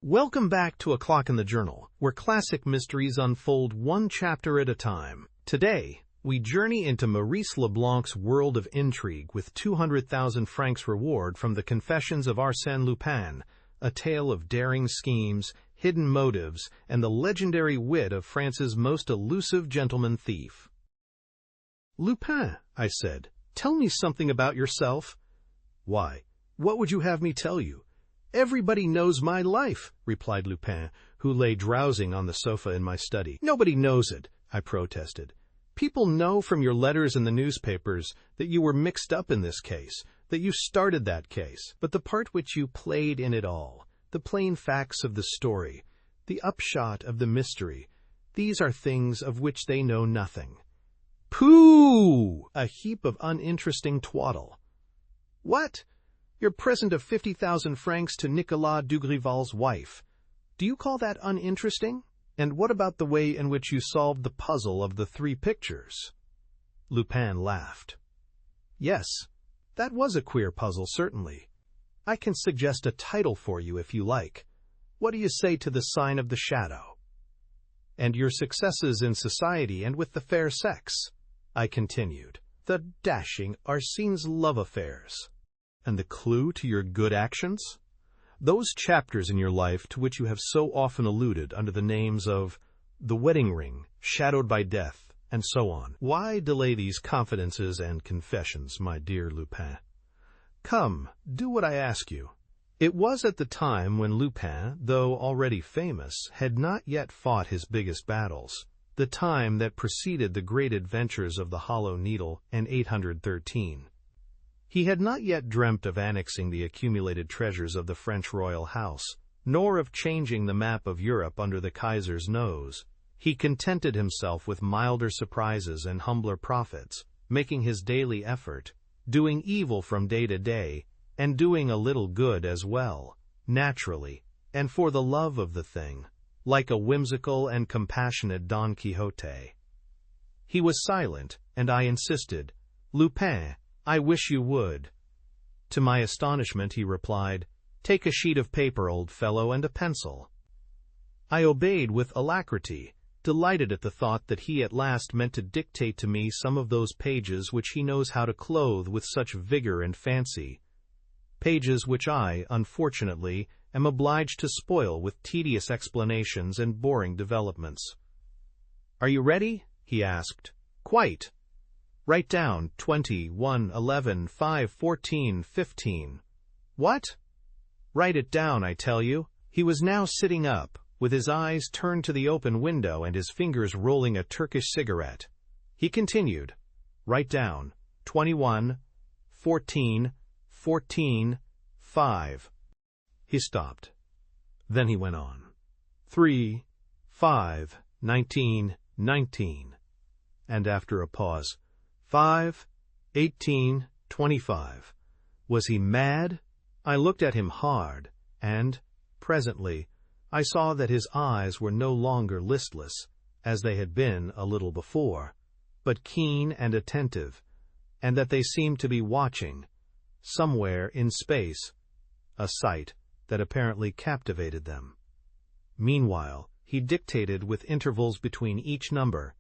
Welcome back to A Clock in the Journal, where classic mysteries unfold one chapter at a time. Today, we journey into Maurice Leblanc's world of intrigue with 200,000 francs reward from the Confessions of Arsène Lupin, a tale of daring schemes, hidden motives, and the legendary wit of France's most elusive gentleman thief. "Lupin," I said, "tell me something about yourself." "Why, what would you have me tell you? Everybody knows my life," replied Lupin, who lay drowsing on the sofa in my study. "Nobody knows it," I protested. "People know from your letters in the newspapers that you were mixed up in this case, that you started that case. But the part which you played in it all, the plain facts of the story, the upshot of the mystery, these are things of which they know nothing." "Pooh! A heap of uninteresting twaddle." "What? Your present of 50,000 francs to Nicolas Dugrival's wife. Do you call that uninteresting? And what about the way in which you solved the puzzle of the 3 pictures? Lupin laughed. "Yes, that was a queer puzzle, certainly. I can suggest a title for you if you like. What do you say to The Sign of the Shadow?" "And your successes in society and with the fair sex," I continued. "The dashing Arsene's love affairs." "And the clue to your good actions? Those chapters in your life to which you have so often alluded under the names of The Wedding Ring, Shadowed by Death, and so on. Why delay these confidences and confessions, my dear Lupin? Come, do what I ask you." It was at the time when Lupin, though already famous, had not yet fought his biggest battles, the time that preceded the great adventures of the Hollow Needle and 813. He had not yet dreamt of annexing the accumulated treasures of the French royal house, nor of changing the map of Europe under the Kaiser's nose. He contented himself with milder surprises and humbler profits, making his daily effort, doing evil from day to day, and doing a little good as well, naturally, and for the love of the thing, like a whimsical and compassionate Don Quixote. He was silent, and I insisted, "Lupin, I wish you would." To my astonishment, he replied, "Take a sheet of paper, old fellow, and a pencil." I obeyed with alacrity, delighted at the thought that he at last meant to dictate to me some of those pages which he knows how to clothe with such vigor and fancy, pages which I, unfortunately, am obliged to spoil with tedious explanations and boring developments. "Are you ready?" he asked. "Quite." "Write down 20, 1, 11, 5, 14, 15. "What?" "Write it down, I tell you." He was now sitting up, with his eyes turned to the open window and his fingers rolling a Turkish cigarette. He continued, "Write down 21, 14, 14, 5. He stopped. Then he went on. 3, 5, 19, 19. And after a pause, 5, 18, 25. Was he mad? I looked at him hard, and, presently, I saw that his eyes were no longer listless, as they had been a little before, but keen and attentive, and that they seemed to be watching, somewhere in space, a sight that apparently captivated them. Meanwhile, he dictated with intervals between each number,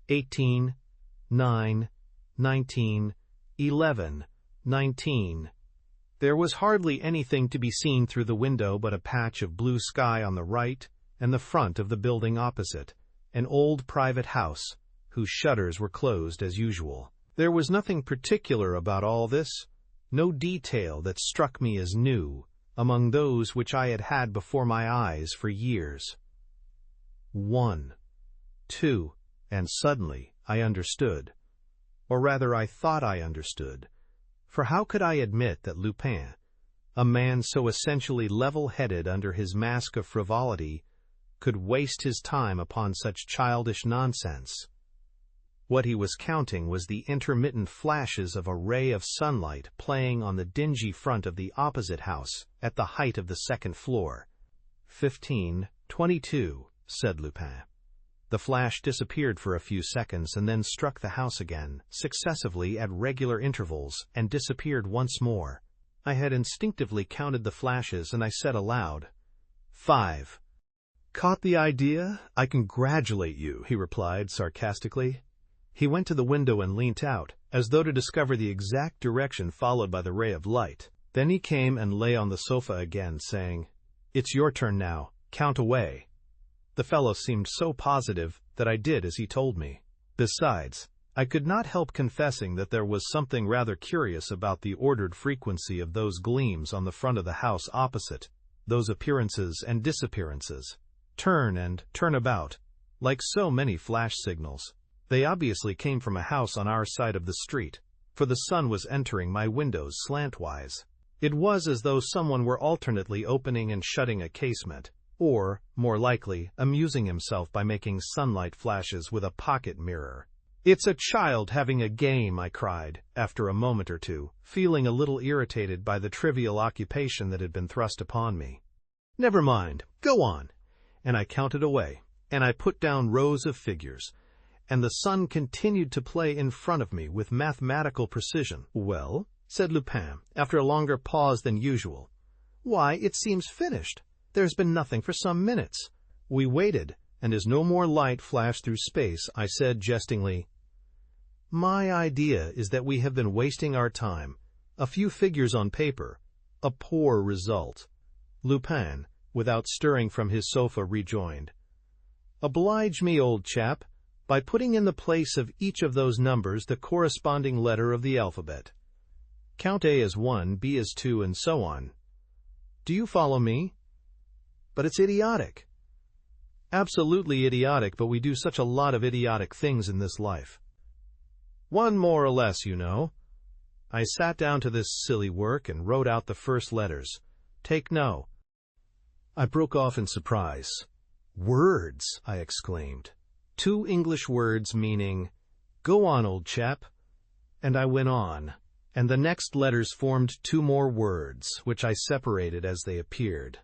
18, 9, 19, 11, 19. There was hardly anything to be seen through the window but a patch of blue sky on the right and the front of the building opposite, an old private house, whose shutters were closed as usual. There was nothing particular about all this, no detail that struck me as new, among those which I had had before my eyes for years. 1, 2, and suddenly I understood. Or rather, I thought I understood, for how could I admit that Lupin, a man so essentially level-headed under his mask of frivolity, could waste his time upon such childish nonsense? What he was counting was the intermittent flashes of a ray of sunlight playing on the dingy front of the opposite house at the height of the second floor. 15, 22, said Lupin. The flash disappeared for a few seconds and then struck the house again, successively at regular intervals, and disappeared once more. I had instinctively counted the flashes, and I said aloud, 5. Caught the idea? I congratulate you, he replied sarcastically. He went to the window and leant out, as though to discover the exact direction followed by the ray of light. Then he came and lay on the sofa again, saying, "It's your turn now. Count away." The fellow seemed so positive that I did as he told me. Besides, I could not help confessing that there was something rather curious about the ordered frequency of those gleams on the front of the house opposite, those appearances and disappearances, turn and turn about, like so many flash signals. They obviously came from a house on our side of the street, for the sun was entering my windows slantwise. It was as though someone were alternately opening and shutting a casement, or, more likely, amusing himself by making sunlight flashes with a pocket mirror. "It's a child having a game," I cried, after a moment or two, feeling a little irritated by the trivial occupation that had been thrust upon me. "Never mind, go on." And I counted away, and I put down rows of figures, and the sun continued to play in front of me with mathematical precision. "Well," said Lupin, after a longer pause than usual. "Why, it seems finished. There's been nothing for some minutes." We waited, and as no more light flashed through space, I said jestingly, "My idea is that we have been wasting our time. A few figures on paper. A poor result." Lupin, without stirring from his sofa, rejoined, "Oblige me, old chap, by putting in the place of each of those numbers the corresponding letter of the alphabet. Count A as 1, B as 2, and so on. Do you follow me? But it's idiotic." "Absolutely idiotic, but we do such a lot of idiotic things in this life." "One more or less, you know." I sat down to this silly work and wrote out the first letters. "Take no." I broke off in surprise. "Words!" I exclaimed. "Two English words meaning, 'Go on, old chap.'" And I went on, and the next letters formed two more words, which I separated as they appeared.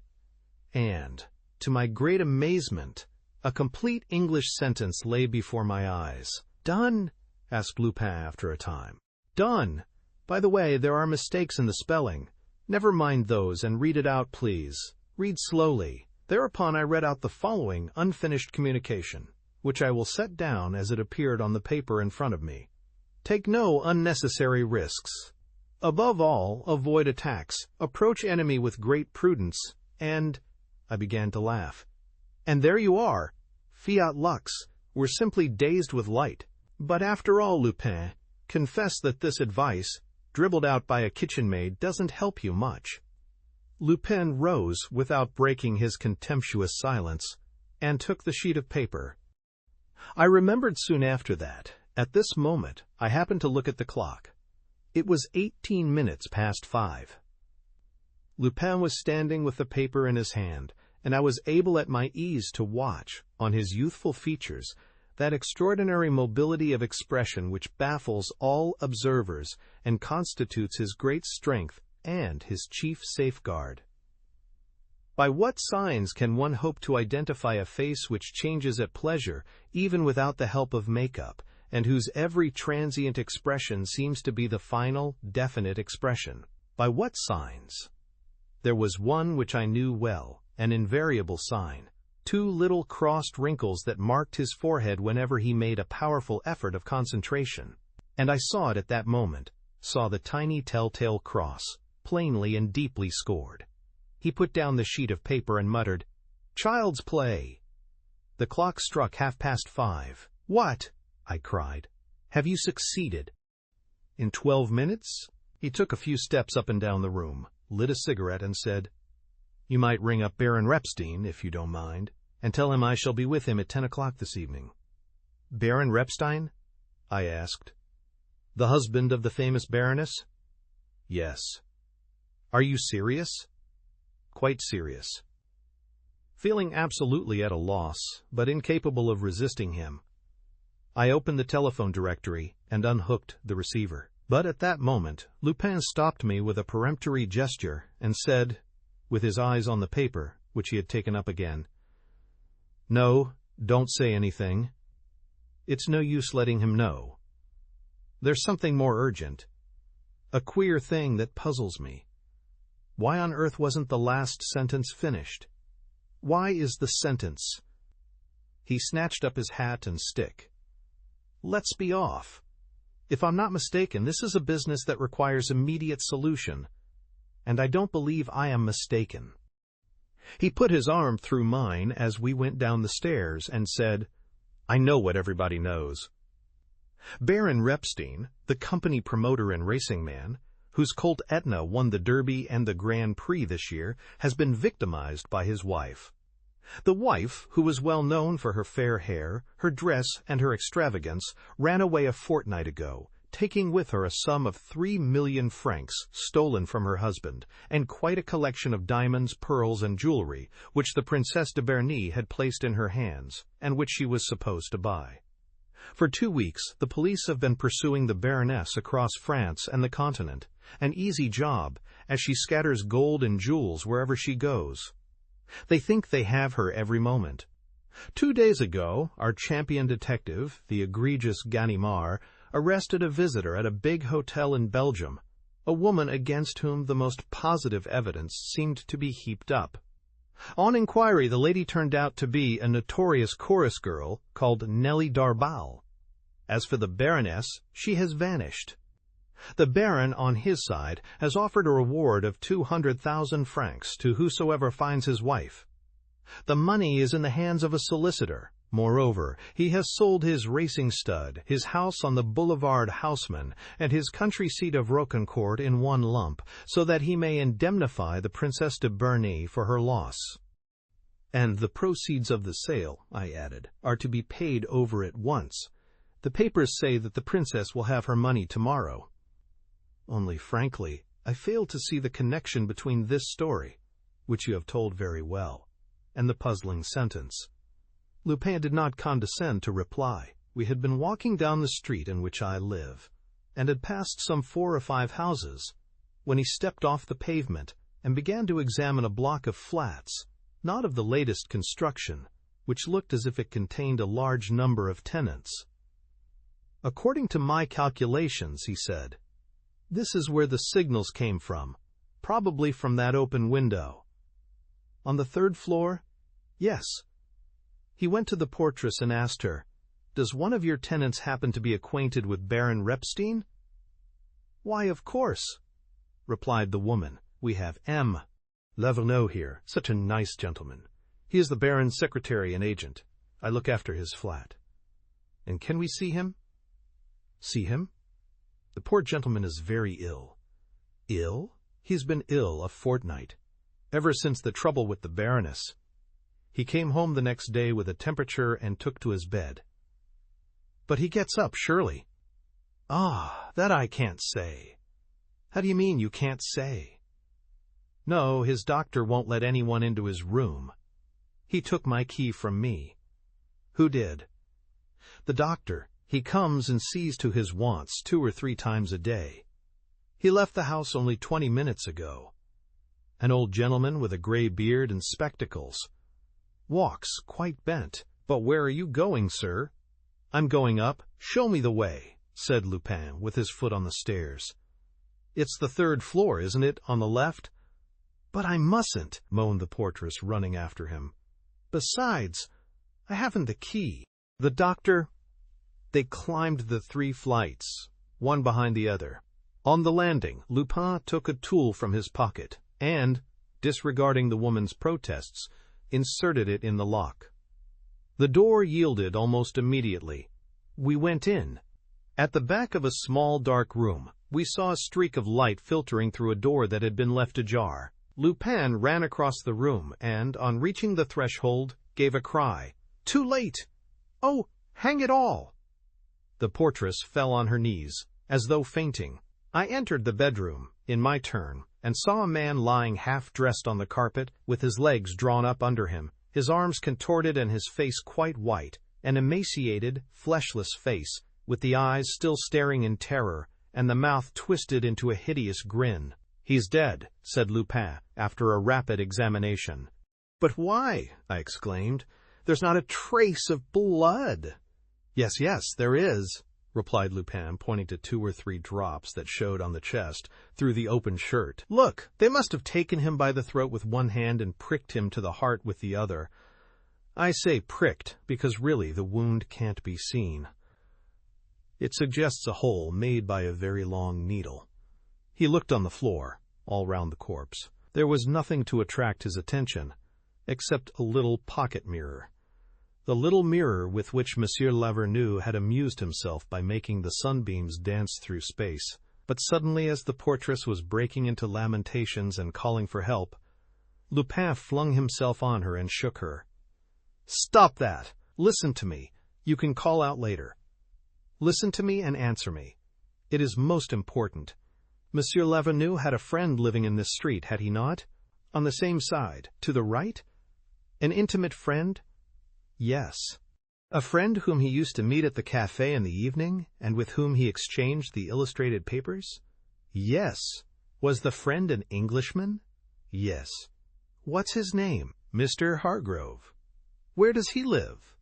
And, to my great amazement, a complete English sentence lay before my eyes. "Done?" asked Lupin after a time. "Done. By the way, there are mistakes in the spelling. Never mind those, and read it out, please. Read slowly." Thereupon I read out the following unfinished communication, which I will set down as it appeared on the paper in front of me. "Take no unnecessary risks. Above all, avoid attacks. Approach enemy with great prudence, and—" I began to laugh. "And there you are. Fiat lux. We're simply dazed with light. But after all, Lupin, confess that this advice, dribbled out by a kitchen maid, doesn't help you much." Lupin rose without breaking his contemptuous silence, and took the sheet of paper. I remembered soon after that, at this moment, I happened to look at the clock. It was 18 minutes past 5. Lupin was standing with the paper in his hand, and I was able at my ease to watch, on his youthful features, that extraordinary mobility of expression which baffles all observers and constitutes his great strength and his chief safeguard. By what signs can one hope to identify a face which changes at pleasure, even without the help of makeup, and whose every transient expression seems to be the final, definite expression? By what signs? There was one which I knew well, an invariable sign. 2 little crossed wrinkles that marked his forehead whenever he made a powerful effort of concentration. And I saw it at that moment, saw the tiny telltale cross, plainly and deeply scored. He put down the sheet of paper and muttered, "Child's play." The clock struck 5:30. "What?" I cried. "Have you succeeded?" "In 12 minutes?" He took a few steps up and down the room, lit a cigarette, and said, "You might ring up Baron Repstein, if you don't mind, and tell him I shall be with him at 10 o'clock this evening." "Baron Repstein?" I asked. "The husband of the famous Baroness?" "Yes." "Are you serious?" "Quite serious." Feeling absolutely at a loss, but incapable of resisting him, I opened the telephone directory and unhooked the receiver. But at that moment, Lupin stopped me with a peremptory gesture and said, with his eyes on the paper, which he had taken up again, "No, don't say anything. It's no use letting him know. There's something more urgent. A queer thing that puzzles me. Why on earth wasn't the last sentence finished? Why is the sentence?" He snatched up his hat and stick. "Let's be off. If I'm not mistaken, this is a business that requires immediate solution, and I don't believe I am mistaken." He put his arm through mine as we went down the stairs and said, "I know what everybody knows. Baron Repstein, the company promoter and racing man, whose colt Etna won the Derby and the Grand Prix this year, has been victimized by his wife. The wife, who was well known for her fair hair, her dress, and her extravagance, ran away a fortnight ago, taking with her a sum of 3 million francs stolen from her husband, and quite a collection of diamonds, pearls, and jewelry, which the Princesse de Berny had placed in her hands, and which she was supposed to buy. For 2 weeks, the police have been pursuing the Baroness across France and the continent, an easy job, as she scatters gold and jewels wherever she goes. They think they have her every moment. 2 days ago, our champion detective, the egregious Ganimard, arrested a visitor at a big hotel in Belgium, a woman against whom the most positive evidence seemed to be heaped up. On inquiry, the lady turned out to be a notorious chorus girl called Nellie Darbal. As for the Baroness, she has vanished. The Baron, on his side, has offered a reward of 200,000 francs to whosoever finds his wife. The money is in the hands of a solicitor. Moreover, he has sold his racing stud, his house on the Boulevard Haussmann, and his country seat of Rocancourt in one lump, so that he may indemnify the Princesse de Berny for her loss. And the proceeds of the sale, I added, are to be paid over at once. The papers say that the princess will have her money tomorrow. Only, frankly, I fail to see the connection between this story, which you have told very well, and the puzzling sentence. Lupin did not condescend to reply. We had been walking down the street in which I live, and had passed some 4 or 5 houses, when he stepped off the pavement and began to examine a block of flats, not of the latest construction, which looked as if it contained a large number of tenants. "According to my calculations," he said, "this is where the signals came from, probably from that open window." "On the 3rd floor?" "Yes." He went to the portress and asked her, "Does one of your tenants happen to be acquainted with Baron Repstein?" "Why, of course," replied the woman. "We have M. Laverneau here, such a nice gentleman. He is the Baron's secretary and agent. I look after his flat." "And can we see him?" "See him? The poor gentleman is very ill." "Ill?" "He's been ill a fortnight, ever since the trouble with the Baroness. He came home the next day with a temperature and took to his bed." "But he gets up, surely?" "Ah, that I can't say." "How do you mean, you can't say?" "No, his doctor won't let anyone into his room. He took my key from me." "Who did?" "The doctor. He comes and sees to his wants 2 or 3 times a day. He left the house only 20 minutes ago. An old gentleman with a gray beard and spectacles. Walks quite bent." "But where are you going, sir?" "I'm going up. Show me the way," said Lupin, with his foot on the stairs. "It's the 3rd floor, isn't it, on the left?" "But I mustn't," moaned the portress, running after him. "Besides, I haven't the key." The doctor... They climbed the 3 flights, one behind the other. On the landing, Lupin took a tool from his pocket and, disregarding the woman's protests, inserted it in the lock. The door yielded almost immediately. We went in. At the back of a small dark room, we saw a streak of light filtering through a door that had been left ajar. Lupin ran across the room and, on reaching the threshold, gave a cry. "Too late! Oh, hang it all!" The portress fell on her knees, as though fainting. I entered the bedroom, in my turn, and saw a man lying half-dressed on the carpet, with his legs drawn up under him, his arms contorted and his face quite white, an emaciated, fleshless face, with the eyes still staring in terror, and the mouth twisted into a hideous grin. "He's dead," said Lupin, after a rapid examination. "But why?" I exclaimed. "There's not a trace of blood." Yes, there is," replied Lupin, pointing to 2 or 3 drops that showed on the chest through the open shirt. "Look, they must have taken him by the throat with one hand and pricked him to the heart with the other. I say pricked, because really the wound can't be seen. It suggests a hole made by a very long needle." He looked on the floor, all round the corpse. There was nothing to attract his attention, except a little pocket mirror. The little mirror with which Monsieur Lavernoux had amused himself by making the sunbeams dance through space. But suddenly, as the portress was breaking into lamentations and calling for help, Lupin flung himself on her and shook her. "Stop that! Listen to me. You can call out later. Listen to me and answer me. It is most important. Monsieur Lavernoux had a friend living in this street, had he not? On the same side, to the right? An intimate friend?" "Yes." "A friend whom he used to meet at the café in the evening, and with whom he exchanged the illustrated papers?" "Yes." "Was the friend an Englishman?" "Yes." "What's his name?" "Mr. Hargrove." "Where does he live?"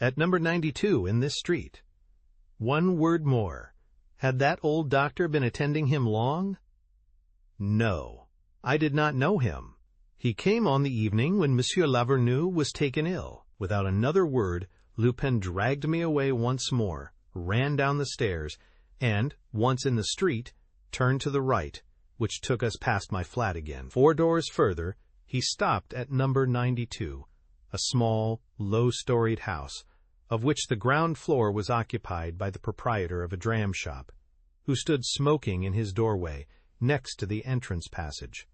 "At number 92 in this street." "One word more. Had that old doctor been attending him long?" "No. I did not know him. He came on the evening when Monsieur Lavernoux was taken ill." Without another word, Lupin dragged me away once more, ran down the stairs, and, once in the street, turned to the right, which took us past my flat again. 4 doors further, he stopped at number 92, a small, low-storied house, of which the ground floor was occupied by the proprietor of a dram shop, who stood smoking in his doorway, next to the entrance passage.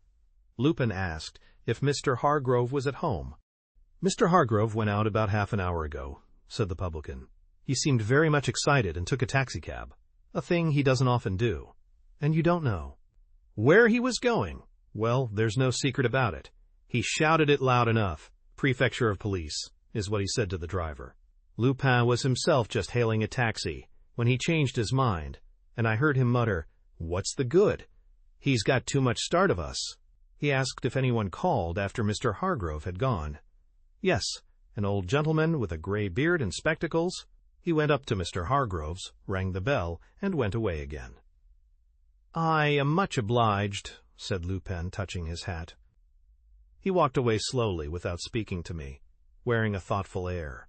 Lupin asked if Mr. Hargrove was at home. "Mr. Hargrove went out about half an hour ago," said the publican. "He seemed very much excited and took a taxicab, a thing he doesn't often do. And you don't know where he was going? Well, there's no secret about it. He shouted it loud enough. 'Prefecture of Police,' is what he said to the driver. Lupin was himself just hailing a taxi, when he changed his mind, and I heard him mutter, 'What's the good? He's got too much start of us.' He asked if anyone called after Mr. Hargrove had gone. Yes, an old gentleman with a gray beard and spectacles. He went up to Mr. Hargrove's, rang the bell, and went away again." "I am much obliged," said Lupin, touching his hat. He walked away slowly without speaking to me, wearing a thoughtful air.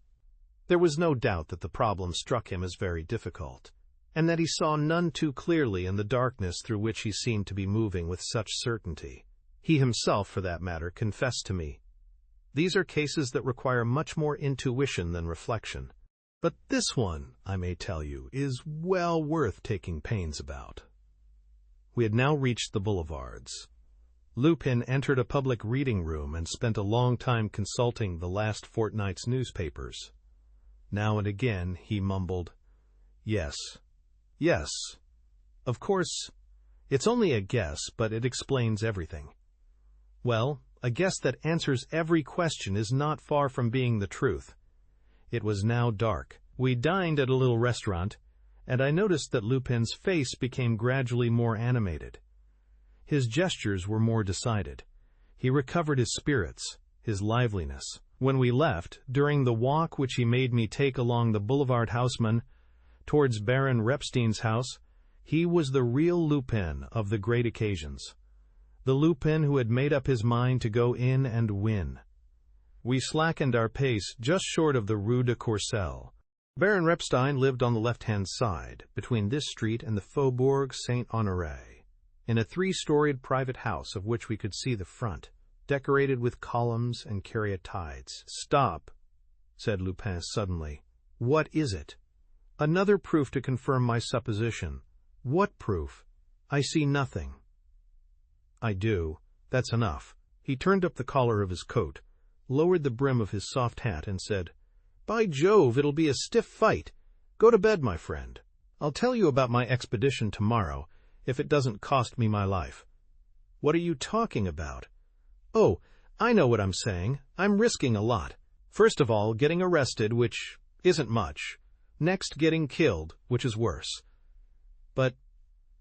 There was no doubt that the problem struck him as very difficult, and that he saw none too clearly in the darkness through which he seemed to be moving with such certainty. He himself, for that matter, confessed to me, "These are cases that require much more intuition than reflection. But this one, I may tell you, is well worth taking pains about." We had now reached the boulevards. Lupin entered a public reading room and spent a long time consulting the last fortnight's newspapers. Now and again he mumbled, "Yes, yes. Of course, it's only a guess, but it explains everything." Well, a guess that answers every question is not far from being the truth. It was now dark. We dined at a little restaurant, and I noticed that Lupin's face became gradually more animated. His gestures were more decided. He recovered his spirits, his liveliness. When we left, during the walk which he made me take along the Boulevard Haussmann towards Baron Repstein's house, he was the real Lupin of the great occasions. The Lupin who had made up his mind to go in and win. We slackened our pace just short of the Rue de Courcelles. Baron Repstein lived on the left-hand side, between this street and the Faubourg Saint-Honoré, in a 3-storied private house of which we could see the front, decorated with columns and caryatides. "Stop," said Lupin suddenly. "What is it?" "Another proof to confirm my supposition." "What proof?" "I see nothing." "I do. That's enough." He turned up the collar of his coat, lowered the brim of his soft hat, and said, "By Jove, it'll be a stiff fight. Go to bed, my friend. I'll tell you about my expedition tomorrow, if it doesn't cost me my life." "What are you talking about?" "Oh, I know what I'm saying. I'm risking a lot. First of all, getting arrested, which isn't much. Next, getting killed, which is worse. But,"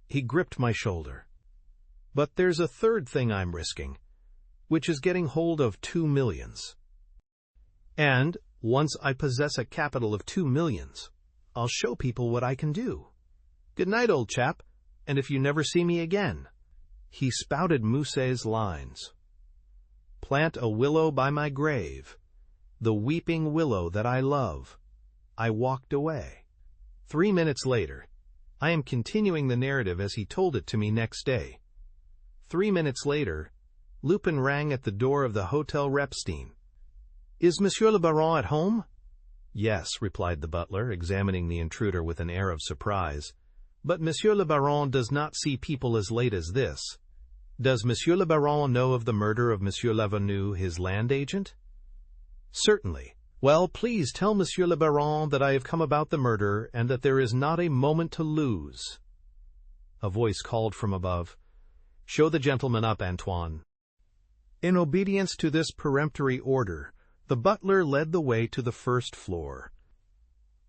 he gripped my shoulder, "but there's a third thing I'm risking, which is getting hold of 2 millions. And, once I possess a capital of 2 millions, I'll show people what I can do. Good night, old chap, and if you never see me again. He spouted Musset's lines. Plant a willow by my grave, the weeping willow that I love. I walked away. 3 minutes later, I am continuing the narrative as he told it to me next day. 3 minutes later, Lupin rang at the door of the Hotel Repstein. Is Monsieur le Baron at home? Yes, replied the butler, examining the intruder with an air of surprise. But Monsieur le Baron does not see people as late as this. Does Monsieur le Baron know of the murder of Monsieur Lavenu, his land agent? Certainly. Well, please tell Monsieur le Baron that I have come about the murder and that there is not a moment to lose. A voice called from above. Show the gentleman up, Antoine. In obedience to this peremptory order, the butler led the way to the first floor.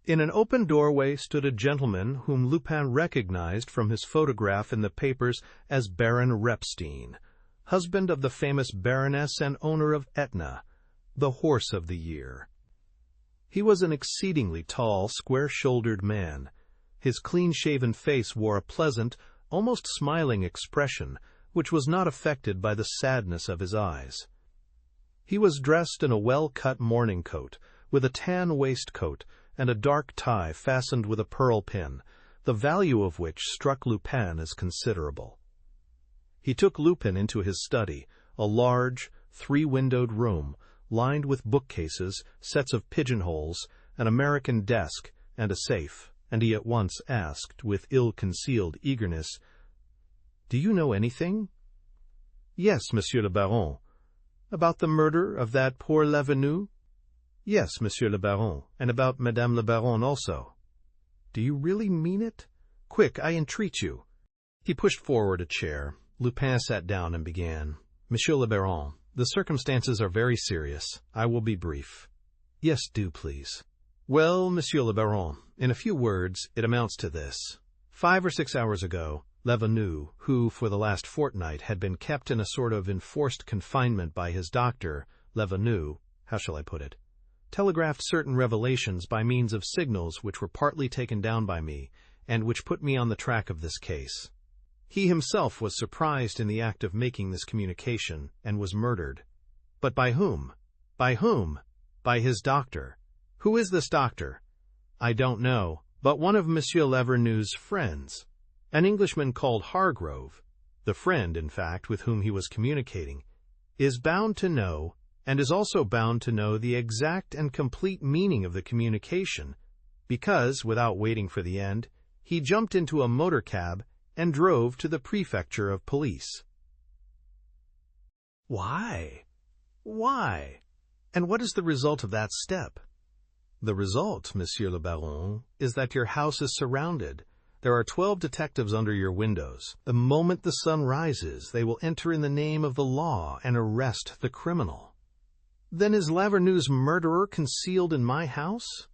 In an open doorway stood a gentleman whom Lupin recognized from his photograph in the papers as Baron Repstein, husband of the famous Baroness and owner of Etna, the horse of the year. He was an exceedingly tall, square-shouldered man. His clean-shaven face wore a pleasant, almost smiling expression, which was not affected by the sadness of his eyes. He was dressed in a well-cut morning coat, with a tan waistcoat and a dark tie fastened with a pearl pin, the value of which struck Lupin as considerable. He took Lupin into his study, a large, three-windowed room, lined with bookcases, sets of pigeonholes, an American desk, and a safe, and he at once asked, with ill-concealed eagerness, "Do you know anything?" "Yes, Monsieur le Baron." "About the murder of that poor Lavenu?" "Yes, Monsieur le Baron, and about Madame la Baronne also." "Do you really mean it? Quick, I entreat you." He pushed forward a chair. Lupin sat down and began. "Monsieur le Baron, the circumstances are very serious. I will be brief." "Yes, do, please." "Well, Monsieur le Baron, in a few words, it amounts to this. 5 or 6 hours ago, Lavenu, who for the last fortnight had been kept in a sort of enforced confinement by his doctor, Lavenu, how shall I put it, telegraphed certain revelations by means of signals which were partly taken down by me, and which put me on the track of this case. He himself was surprised in the act of making this communication, and was murdered. But by whom? By whom? By his doctor. Who is this doctor? I don't know, but one of Monsieur Lavernue's friends. An Englishman called Hargrove, the friend, in fact, with whom he was communicating, is bound to know, and is also bound to know the exact and complete meaning of the communication, because, without waiting for the end, he jumped into a motor cab and drove to the prefecture of police. Why? Why? And what is the result of that step? The result, Monsieur le Baron, is that your house is surrounded. There are 12 detectives under your windows. The moment the sun rises, they will enter in the name of the law and arrest the criminal. Then is Lavernue's murderer concealed in my house?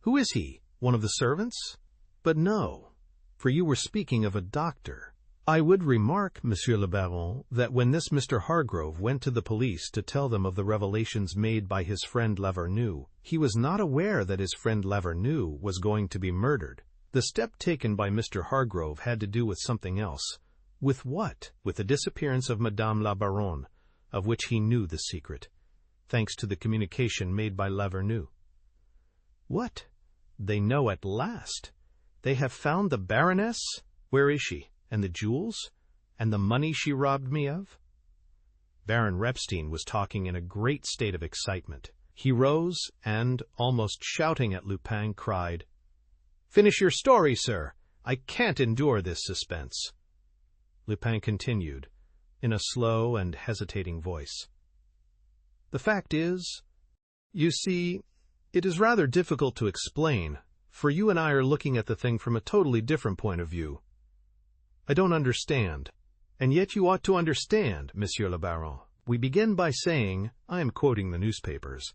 Who is he? One of the servants? But no, for you were speaking of a doctor. I would remark, Monsieur le Baron, that when this Mr. Hargrove went to the police to tell them of the revelations made by his friend Lavernue, he was not aware that his friend Lavernue was going to be murdered. The step taken by Mr. Hargrove had to do with something else. With what? With the disappearance of Madame la Baronne, of which he knew the secret, thanks to the communication made by Lavernue. What? They know at last. They have found the Baroness? Where is she? And the jewels? And the money she robbed me of? Baron Repstein was talking in a great state of excitement. He rose and, almost shouting at Lupin, cried, "Finish your story, sir! I can't endure this suspense." Lupin continued, in a slow and hesitating voice. "The fact is, you see, it is rather difficult to explain, for you and I are looking at the thing from a totally different point of view. I don't understand, and yet you ought to understand, Monsieur le Baron. We begin by saying, I am quoting the newspapers,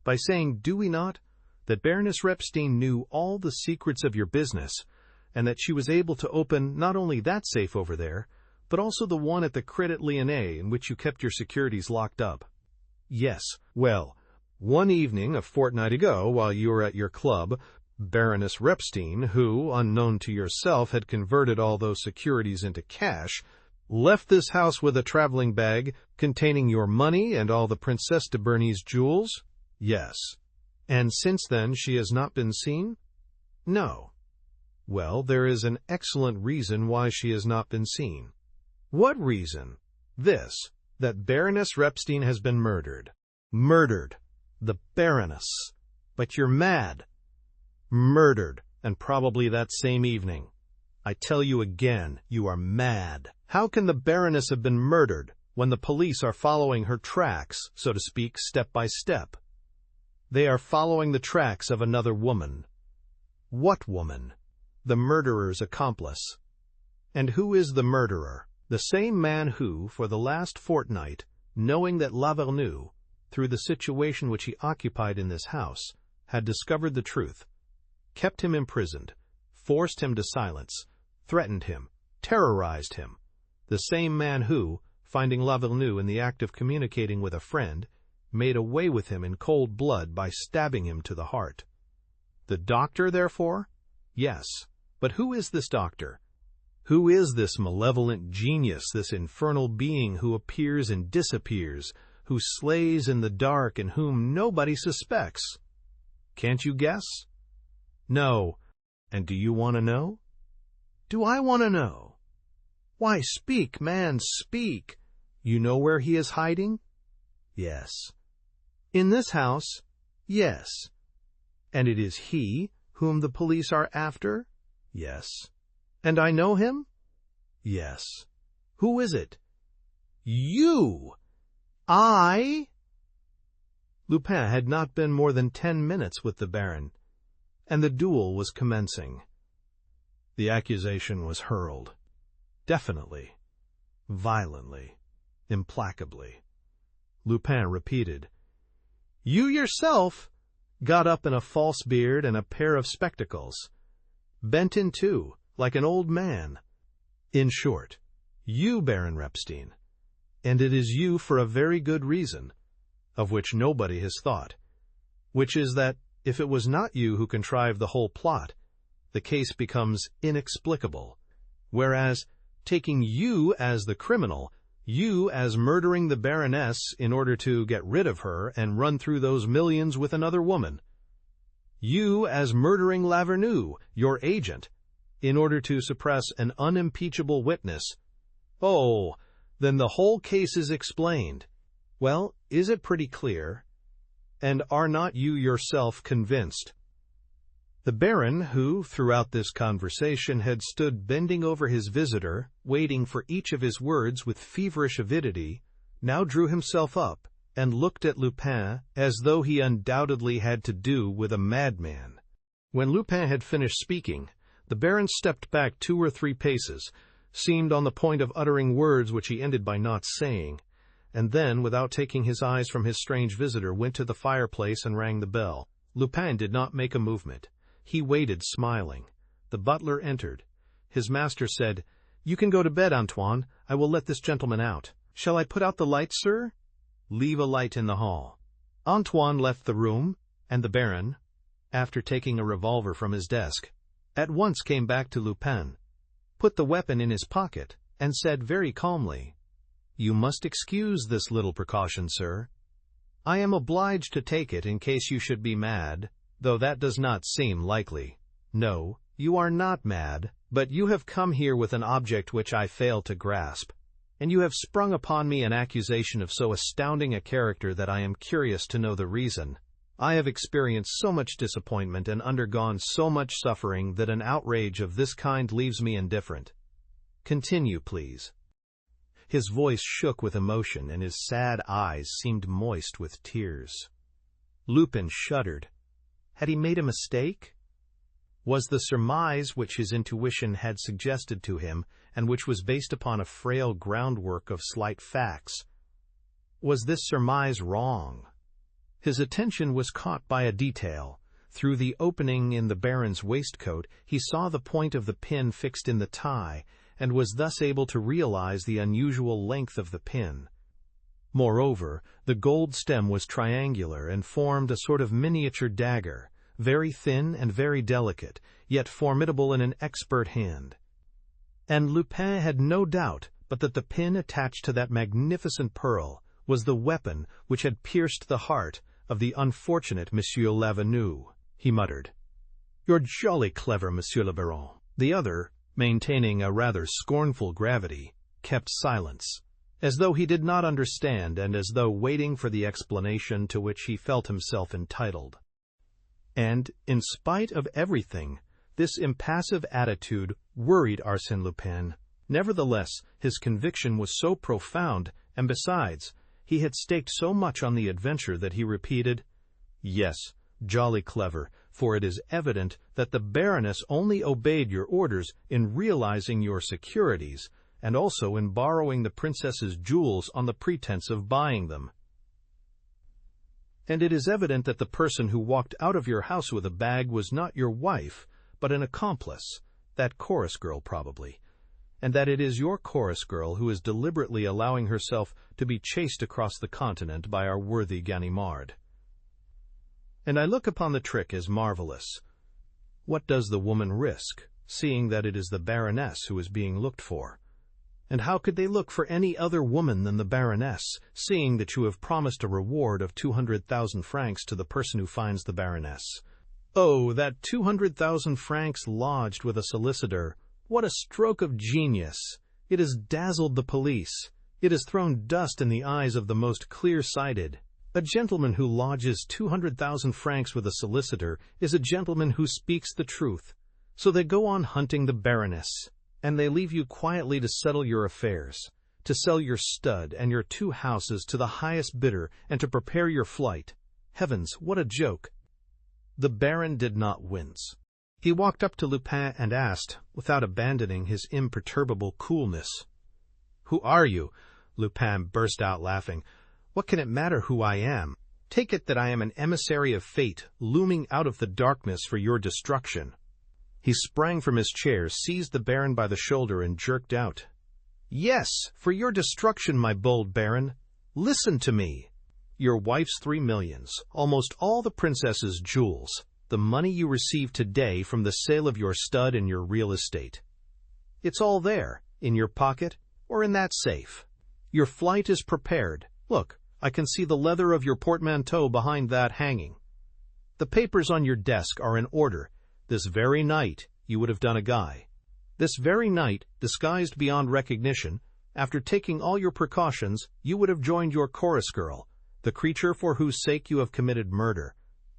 by saying, do we not, that Baroness Repstein knew all the secrets of your business, and that she was able to open not only that safe over there, but also the one at the Crédit Lyonnais in which you kept your securities locked up? Yes. Well, one evening a fortnight ago, while you were at your club, Baroness Repstein, who, unknown to yourself, had converted all those securities into cash, left this house with a traveling bag containing your money and all the Princesse de Berny's jewels? Yes. And since then she has not been seen? No. Well, there is an excellent reason why she has not been seen. What reason? This, that Baroness Repstein has been murdered. Murdered. The Baroness. But you're mad. Murdered, and probably that same evening. I tell you again, you are mad. How can the Baroness have been murdered when the police are following her tracks, so to speak, step by step? They are following the tracks of another woman. What woman? The murderer's accomplice. And who is the murderer? The same man who, for the last fortnight, knowing that Lavernoux, through the situation which he occupied in this house, had discovered the truth, kept him imprisoned, forced him to silence, threatened him, terrorized him. The same man who, finding Lavernoux in the act of communicating with a friend, made away with him in cold blood by stabbing him to the heart. The doctor, therefore? Yes. But who is this doctor? Who is this malevolent genius, this infernal being who appears and disappears, who slays in the dark and whom nobody suspects? Can't you guess? No. And do you want to know? Do I want to know? Why, speak, man, speak. You know where he is hiding? Yes. In this house? Yes. And it is he whom the police are after? Yes. And I know him? Yes. Who is it? You! I? Lupin had not been more than 10 minutes with the Baron, and the duel was commencing. The accusation was hurled. Definitely. Violently. Implacably. Lupin repeated. You yourself got up in a false beard and a pair of spectacles, bent in two, like an old man. In short, you, Baron Repstein, and it is you for a very good reason, of which nobody has thought, which is that if it was not you who contrived the whole plot, the case becomes inexplicable, whereas, taking you as the criminal, you as murdering the Baroness in order to get rid of her and run through those millions with another woman, you as murdering Lavernoux, your agent, in order to suppress an unimpeachable witness, oh, then the whole case is explained. Well, is it pretty clear? And are not you yourself convinced? The Baron, who, throughout this conversation, had stood bending over his visitor, waiting for each of his words with feverish avidity, now drew himself up and looked at Lupin as though he undoubtedly had to do with a madman. When Lupin had finished speaking, the Baron stepped back 2 or 3 paces, seemed on the point of uttering words which he ended by not saying, and then, without taking his eyes from his strange visitor, went to the fireplace and rang the bell. Lupin did not make a movement. He waited, smiling. The butler entered. His master said, "You can go to bed, Antoine. I will let this gentleman out. Shall I put out the light, sir?" "Leave a light in the hall." Antoine left the room, and the Baron, after taking a revolver from his desk, at once came back to Lupin, put the weapon in his pocket, and said very calmly, "You must excuse this little precaution, sir. I am obliged to take it in case you should be mad, though that does not seem likely. No, you are not mad, but you have come here with an object which I fail to grasp, and you have sprung upon me an accusation of so astounding a character that I am curious to know the reason. I have experienced so much disappointment and undergone so much suffering that an outrage of this kind leaves me indifferent. Continue, please." His voice shook with emotion, and his sad eyes seemed moist with tears. Lupin shuddered. Had he made a mistake? Was the surmise which his intuition had suggested to him, and which was based upon a frail groundwork of slight facts, was this surmise wrong? His attention was caught by a detail. Through the opening in the Baron's waistcoat, he saw the point of the pin fixed in the tie, and was thus able to realize the unusual length of the pin. Moreover, the gold stem was triangular and formed a sort of miniature dagger, very thin and very delicate, yet formidable in an expert hand. And Lupin had no doubt but that the pin attached to that magnificent pearl was the weapon which had pierced the heart of the unfortunate Monsieur Lavenu. He muttered, "You're jolly clever, Monsieur le Baron." The other, maintaining a rather scornful gravity, kept silence, as though he did not understand and as though waiting for the explanation to which he felt himself entitled. And, in spite of everything, this impassive attitude worried Arsène Lupin. Nevertheless, his conviction was so profound, and besides, he had staked so much on the adventure that he repeated, "Yes, jolly clever, for it is evident that the Baroness only obeyed your orders in realizing your securities, and also in borrowing the princess's jewels on the pretense of buying them. And it is evident that the person who walked out of your house with a bag was not your wife, but an accomplice, that chorus girl probably, and that it is your chorus girl who is deliberately allowing herself to be chased across the continent by our worthy Ganimard. And I look upon the trick as marvelous. What does the woman risk, seeing that it is the Baroness who is being looked for? And how could they look for any other woman than the Baroness, seeing that you have promised a reward of 200,000 francs to the person who finds the Baroness? Oh, that 200,000 francs lodged with a solicitor! What a stroke of genius! It has dazzled the police. It has thrown dust in the eyes of the most clear-sighted. A gentleman who lodges 200,000 francs with a solicitor is a gentleman who speaks the truth. So they go on hunting the Baroness, and they leave you quietly to settle your affairs, to sell your stud and your 2 houses to the highest bidder, and to prepare your flight. Heavens, what a joke! The Baron did not wince. He walked up to Lupin and asked, without abandoning his imperturbable coolness, "Who are you?" Lupin burst out laughing. "What can it matter who I am? Take it that I am an emissary of fate, looming out of the darkness for your destruction." He sprang from his chair, seized the Baron by the shoulder, and jerked out, "Yes, for your destruction, my bold Baron. Listen to me. Your wife's 3 millions, almost all the princess's jewels, the money you received today from the sale of your stud and your real estate. It's all there, in your pocket or in that safe. Your flight is prepared. Look, I can see the leather of your portmanteau behind that hanging. The papers on your desk are in order. This very night you would have done a guy. This very night, disguised beyond recognition, after taking all your precautions, you would have joined your chorus girl, the creature for whose sake you have committed murder,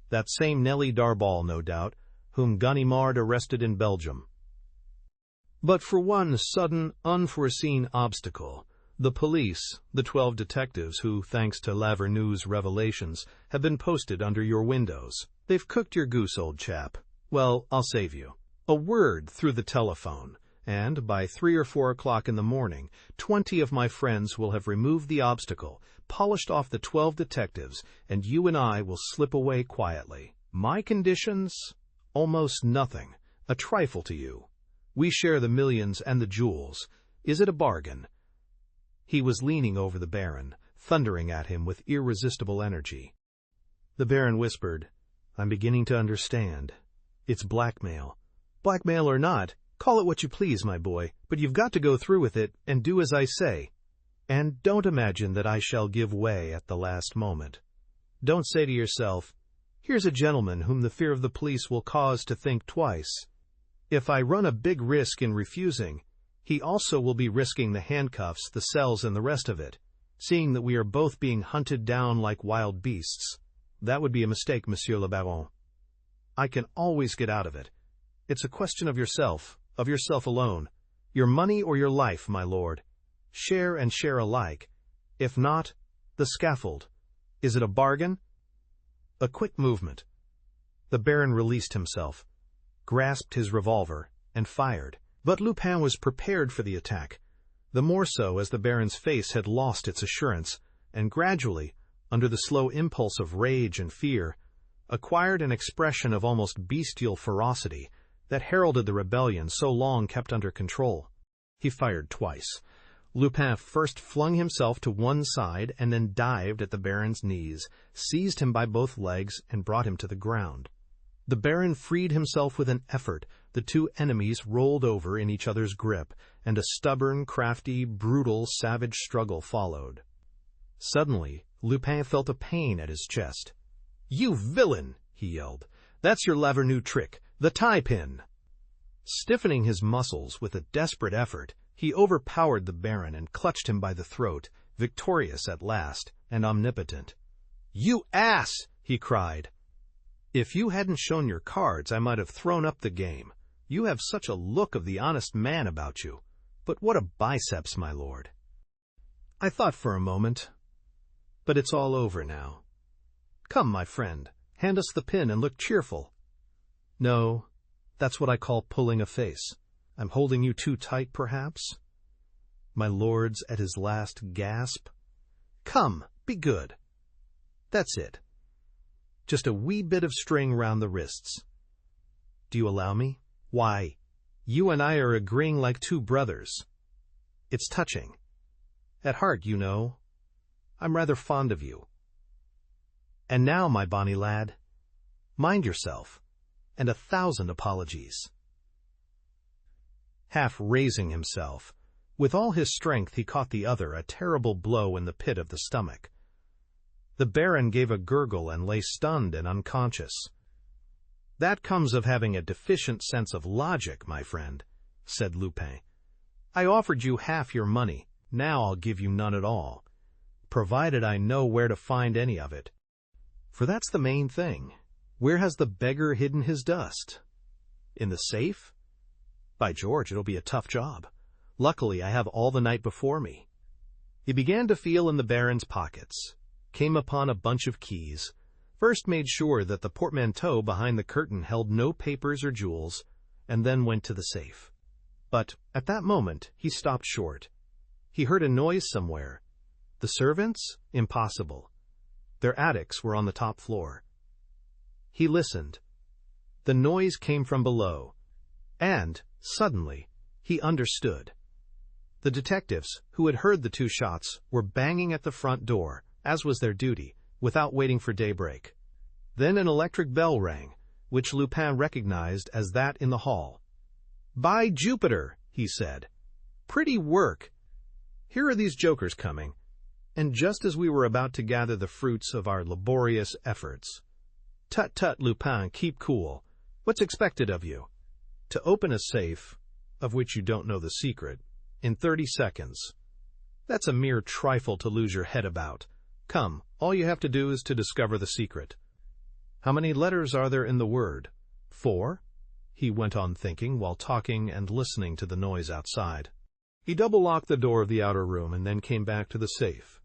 that same Nellie Darbal, no doubt, whom Ganimard arrested in Belgium. But for one sudden, unforeseen obstacle, the police, the 12 detectives who, thanks to Lavernue's revelations, have been posted under your windows. They've cooked your goose, old chap. Well, I'll save you. A word through the telephone, and by 3 or 4 o'clock in the morning, 20 of my friends will have removed the obstacle, polished off the 12 detectives, and you and I will slip away quietly. My conditions? Almost nothing. A trifle to you. We share the millions and the jewels. Is it a bargain?" He was leaning over the Baron, thundering at him with irresistible energy. The Baron whispered, "I'm beginning to understand. It's blackmail. Blackmail or not, call it what you please, my boy, but you've got to go through with it and do as I say. And don't imagine that I shall give way at the last moment. Don't say to yourself, 'Here's a gentleman whom the fear of the police will cause to think twice. If I run a big risk in refusing, he also will be risking the handcuffs, the cells, and the rest of it, seeing that we are both being hunted down like wild beasts. That would be a mistake, Monsieur le Baron. I can always get out of it. It's a question of yourself alone. Your money or your life, my lord. Share and share alike. If not, the scaffold. Is it a bargain?" A quick movement. The Baron released himself, grasped his revolver, and fired. But Lupin was prepared for the attack, the more so as the Baron's face had lost its assurance, and gradually, under the slow impulse of rage and fear, acquired an expression of almost bestial ferocity that heralded the rebellion so long kept under control. He fired twice. Lupin first flung himself to one side and then dived at the Baron's knees, seized him by both legs, and brought him to the ground. The Baron freed himself with an effort. The two enemies rolled over in each other's grip, and a stubborn, crafty, brutal, savage struggle followed. Suddenly, Lupin felt a pain at his chest. "You villain!" he yelled. "That's your Lavernoux trick, the tie-pin!" Stiffening his muscles with a desperate effort, he overpowered the Baron and clutched him by the throat, victorious at last and omnipotent. "You ass!" he cried. "If you hadn't shown your cards, I might have thrown up the game. You have such a look of the honest man about you. But what a biceps, my lord!" I thought for a moment. But it's all over now. Come, my friend, hand us the pin and look cheerful. No, that's what I call pulling a face. I'm holding you too tight, perhaps? My lord's at his last gasp. Come, be good. That's it. Just a wee bit of string round the wrists. Do you allow me? Why, you and I are agreeing like two brothers. It's touching. At heart, you know. I'm rather fond of you. And now, my bonny lad, mind yourself, and 1,000 apologies. Half raising himself, with all his strength he caught the other a terrible blow in the pit of the stomach. The Baron gave a gurgle and lay stunned and unconscious. "That comes of having a deficient sense of logic, my friend," said Lupin. "I offered you half your money, now I'll give you none at all, provided I know where to find any of it. For that's the main thing. Where has the beggar hidden his dust? In the safe? By George, it'll be a tough job. Luckily, I have all the night before me." He began to feel in the Baron's pockets, came upon a bunch of keys, first made sure that the portmanteau behind the curtain held no papers or jewels, and then went to the safe. But at that moment he stopped short. He heard a noise somewhere. The servants? Impossible. Their attics were on the top floor. He listened. The noise came from below, and, suddenly, he understood. The detectives, who had heard the two shots, were banging at the front door, as was their duty, without waiting for daybreak. Then an electric bell rang, which Lupin recognized as that in the hall. "By Jupiter," he said. "Pretty work. Here are these jokers coming, and just as we were about to gather the fruits of our laborious efforts. Tut tut, Lupin, keep cool. What's expected of you? To open a safe, of which you don't know the secret, in 30 seconds. That's a mere trifle to lose your head about. Come, all you have to do is to discover the secret. How many letters are there in the word? 4? He went on thinking while talking and listening to the noise outside. He double-locked the door of the outer room and then came back to the safe.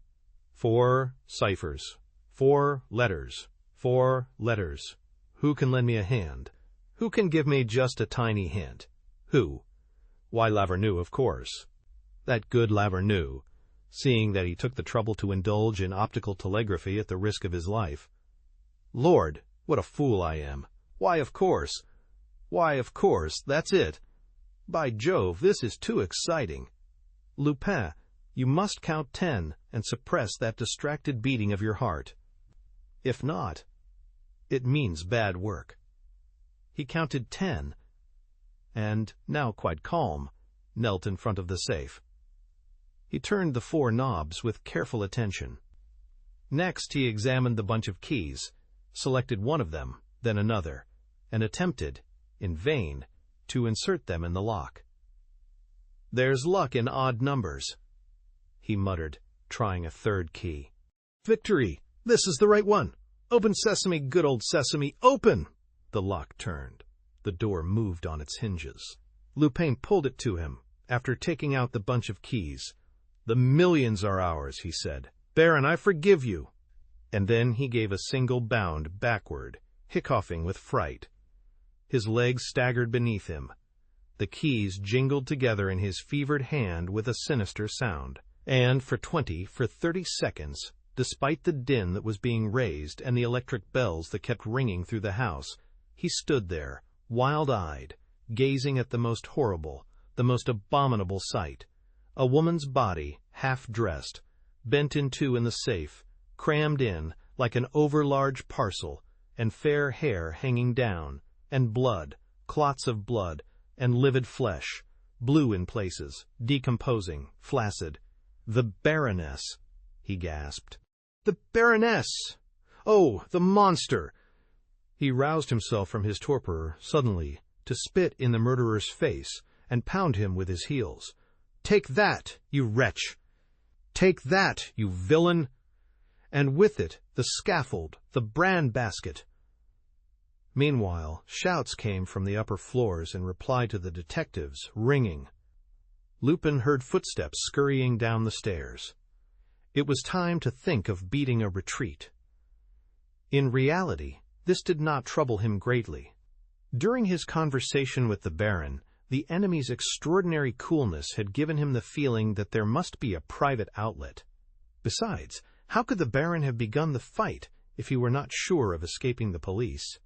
4 ciphers. 4 letters. 4 letters. Who can lend me a hand? Who can give me just a tiny hint? Who? Why, Lavernoux, of course. That good Lavernoux, seeing that he took the trouble to indulge in optical telegraphy at the risk of his life. Lord, what a fool I am. Why, of course. Why, of course, that's it. By Jove, this is too exciting. Lupin, you must count 10 and suppress that distracted beating of your heart. If not, it means bad work. He counted 10, and, now quite calm, knelt in front of the safe. He turned the 4 knobs with careful attention. Next, he examined the bunch of keys, selected one of them, then another, and attempted, in vain, to insert them in the lock. "There's luck in odd numbers," he muttered, trying a third key. "Victory! This is the right one! Open sesame, good old sesame, open!" The lock turned. The door moved on its hinges. Lupin pulled it to him, after taking out the bunch of keys. "The millions are ours," he said. "Baron, I forgive you." And then he gave a single bound backward, hiccoughing with fright. His legs staggered beneath him. The keys jingled together in his fevered hand with a sinister sound. And for 30 seconds, despite the din that was being raised and the electric bells that kept ringing through the house, he stood there, wild-eyed, gazing at the most horrible, the most abominable sight. A woman's body, half-dressed, bent in two in the safe, crammed in, like an overlarge parcel, and fair hair hanging down, and blood, clots of blood, and livid flesh, blue in places, decomposing, flaccid. "The Baroness," he gasped. "The Baroness! Oh, the monster!" He roused himself from his torpor suddenly to spit in the murderer's face and pound him with his heels. "Take that, you wretch! Take that, you villain! And with it the scaffold, the bran basket!" Meanwhile, shouts came from the upper floors in reply to the detectives, ringing. Lupin heard footsteps scurrying down the stairs. It was time to think of beating a retreat. In reality, this did not trouble him greatly. During his conversation with the Baron, the enemy's extraordinary coolness had given him the feeling that there must be a private outlet. Besides, how could the Baron have begun the fight if he were not sure of escaping the police?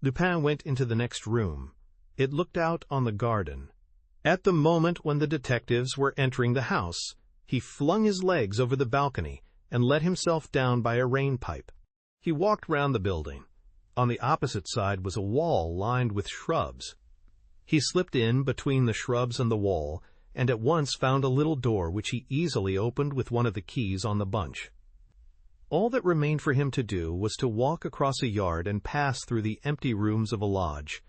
Lupin went into the next room. It looked out on the garden. At the moment when the detectives were entering the house, he flung his legs over the balcony and let himself down by a rain-pipe. He walked round the building. On the opposite side was a wall lined with shrubs. He slipped in between the shrubs and the wall, and at once found a little door which he easily opened with one of the keys on the bunch. All that remained for him to do was to walk across a yard and pass through the empty rooms of a lodge,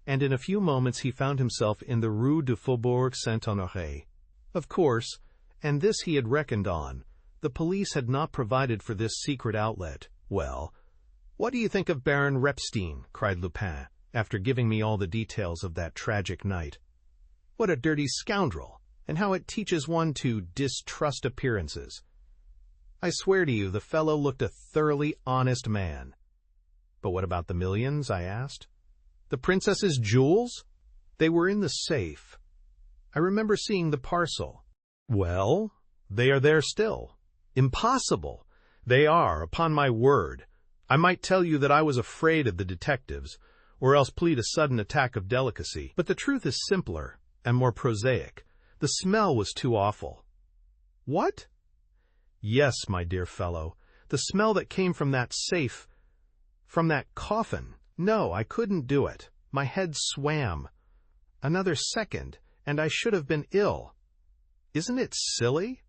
and in a few moments he found himself in the Rue du Faubourg Saint-Honoré. Of course, and this he had reckoned on, the police had not provided for this secret outlet. "Well, what do you think of Baron Repstein?" cried Lupin, after giving me all the details of that tragic night. "What a dirty scoundrel, and how it teaches one to distrust appearances. I swear to you the fellow looked a thoroughly honest man." "But what about the millions?" I asked. "The princess's jewels? They were in the safe. I remember seeing the parcel." "Well, they are there still." "Impossible!" "They are, upon my word. I might tell you that I was afraid of the detectives, or else plead a sudden attack of delicacy. But the truth is simpler and more prosaic. The smell was too awful." "What?" "Yes, my dear fellow, the smell that came from that safe, from that coffin. No, I couldn't do it. My head swam. Another second, and I should have been ill. Isn't it silly?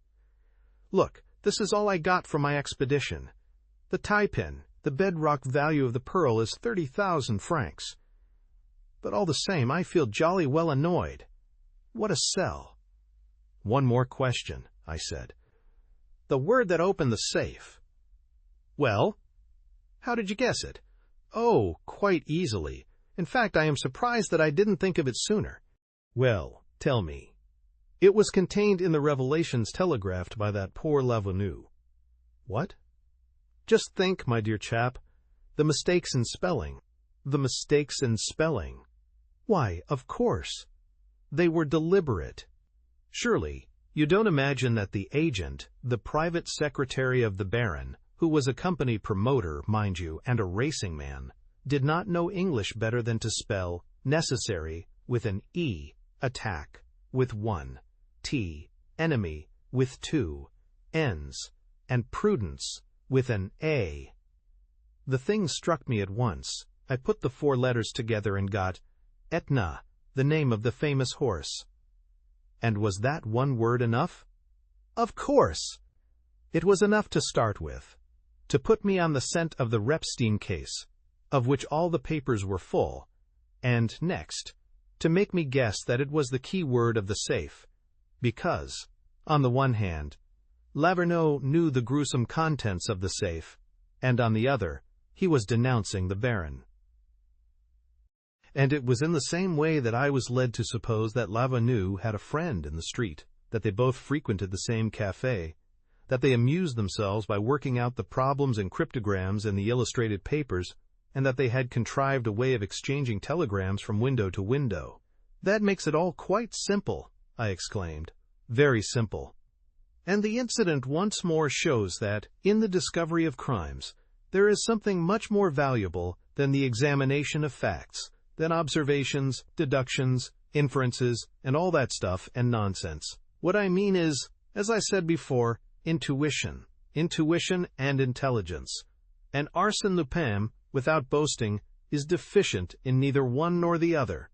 Look, this is all I got from my expedition. The tie-pin, the bedrock value of the pearl is 30,000 francs. But all the same, I feel jolly well annoyed. What a sell." "One more question," I said. "The word that opened the safe." "Well, how did you guess it?" "Oh, quite easily. In fact, I am surprised that I didn't think of it sooner." "Well, tell me." "It was contained in the revelations telegraphed by that poor Lavenu." "What?" "Just think, my dear chap, the mistakes in spelling." "The mistakes in spelling?" "Why, of course. They were deliberate. Surely, you don't imagine that the agent, the private secretary of the Baron, who was a company promoter, mind you, and a racing man, did not know English better than to spell necessary with an E, attack with 1, T, enemy with 2, N's, and prudence with an A. The thing struck me at once. I put the 4 letters together and got Etna, the name of the famous horse. And was that one word enough? Of course! It was enough to start with, to put me on the scent of the Repstein case, of which all the papers were full, and next, to make me guess that it was the key word of the safe, because, on the one hand, Laverneau knew the gruesome contents of the safe, and on the other, he was denouncing the Baron. And it was in the same way that I was led to suppose that Laverneau had a friend in the street, that they both frequented the same café, that they amused themselves by working out the problems and cryptograms in the illustrated papers, and that they had contrived a way of exchanging telegrams from window to window. "That makes it all quite simple," I exclaimed. "Very simple. And the incident once more shows that, in the discovery of crimes, there is something much more valuable than the examination of facts, than observations, deductions, inferences, and all that stuff and nonsense. What I mean is, as I said before, intuition and intelligence. And Arsène Lupin without boasting, is deficient in neither one nor the other.